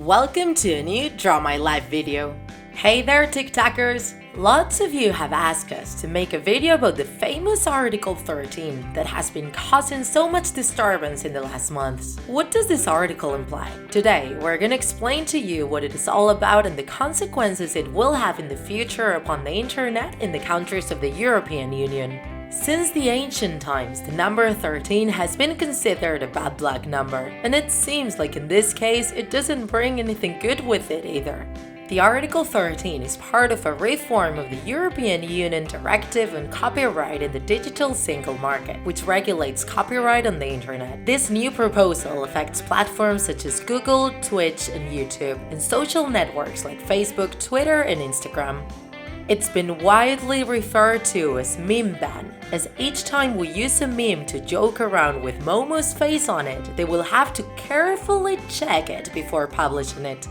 Welcome to a new Draw My Life video. Hey there TikTakers! Lots of you have asked us to make a video about the famous Article 13 that has been causing so much disturbance in the last months. What does this article imply? Today, we're gonna explain to you what it is all about and the consequences it will have in the future upon the internet in the countries of the European Union. Since the ancient times, the number 13 has been considered a bad luck number, and it seems like in this case it doesn't bring anything good with it either. The Article 13 is part of a reform of the European Union Directive on Copyright in the Digital Single Market, which regulates copyright on the internet. This new proposal affects platforms such as Google, Twitch, and YouTube, and social networks like Facebook, Twitter, and Instagram. It's been widely referred to as meme ban, as each time we use a meme to joke around with Momo's face on it, they will have to carefully check it before publishing it.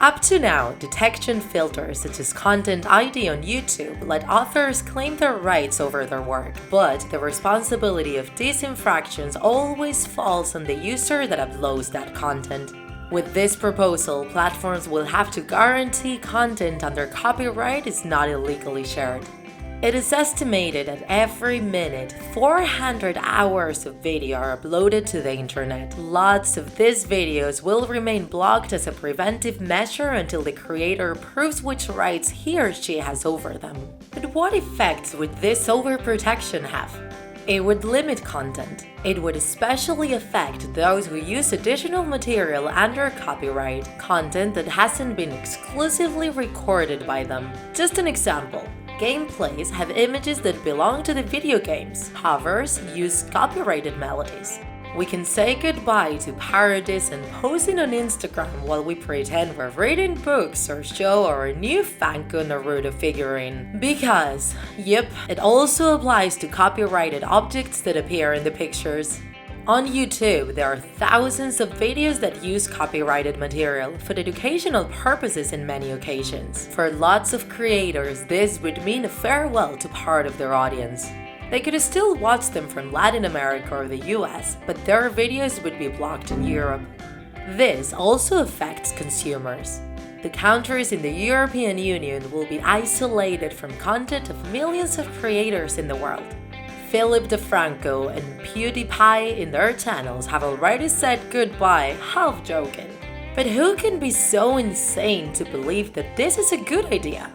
Up to now, detection filters such as Content ID on YouTube let authors claim their rights over their work, but the responsibility of these infractions always falls on the user that uploads that content. With this proposal, platforms will have to guarantee content under copyright is not illegally shared. It is estimated that every minute, 400 hours of video are uploaded to the internet. Lots of these videos will remain blocked as a preventive measure until the creator proves which rights he or she has over them. But what effects would this overprotection have? It would limit content. It would especially affect those who use additional material under copyright, content that hasn't been exclusively recorded by them. Just an example. Gameplays have images that belong to the video games. Covers use copyrighted melodies. We can say goodbye to parodies and posing on Instagram while we pretend we're reading books or show our new Funko Naruto figurine. Because, yep, it also applies to copyrighted objects that appear in the pictures. On YouTube, there are thousands of videos that use copyrighted material for educational purposes in many occasions. For lots of creators, this would mean a farewell to part of their audience. They could still watch them from Latin America or the US, but their videos would be blocked in Europe. This also affects consumers. The countries in the European Union will be isolated from content of millions of creators in the world. Philip DeFranco and PewDiePie in their channels have already said goodbye, half joking. But who can be so insane to believe that this is a good idea?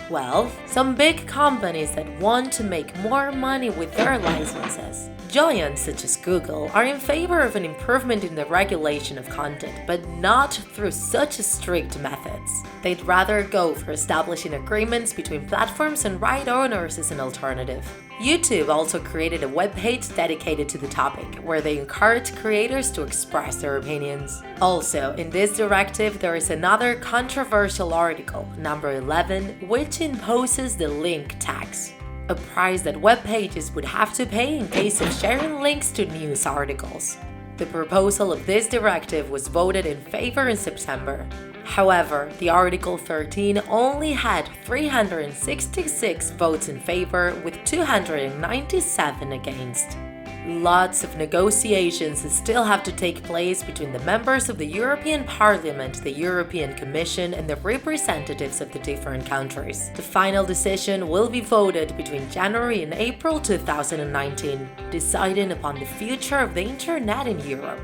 Well, some big companies that want to make more money with their licenses. Giants such as Google are in favor of an improvement in the regulation of content, but not through such strict methods. They'd rather go for establishing agreements between platforms and right owners as an alternative. YouTube also created a webpage dedicated to the topic, where they encourage creators to express their opinions. Also, in this directive, there is another controversial article, number 11, which imposes the link tax, a price that web pages would have to pay in case of sharing links to news articles. The proposal of this directive was voted in favor in September. However, the Article 13 only had 366 votes in favor with 297 against. Lots of negotiations still have to take place between the members of the European Parliament, the European Commission, and the representatives of the different countries. The final decision will be voted between January and April 2019, deciding upon the future of the internet in Europe.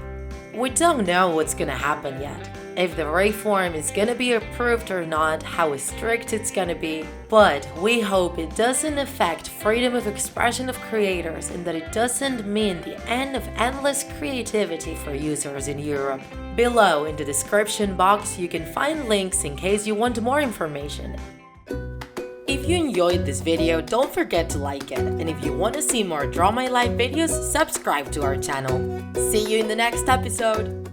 We don't know what's gonna happen yet, if the reform is gonna be approved or not, how strict it's gonna be, but we hope it doesn't affect freedom of expression of creators and that it doesn't mean the end of endless creativity for users in Europe. Below in the description box you can find links in case you want more information. If you enjoyed this video, don't forget to like it, and if you want to see more Draw My Life videos, subscribe to our channel. See you in the next episode!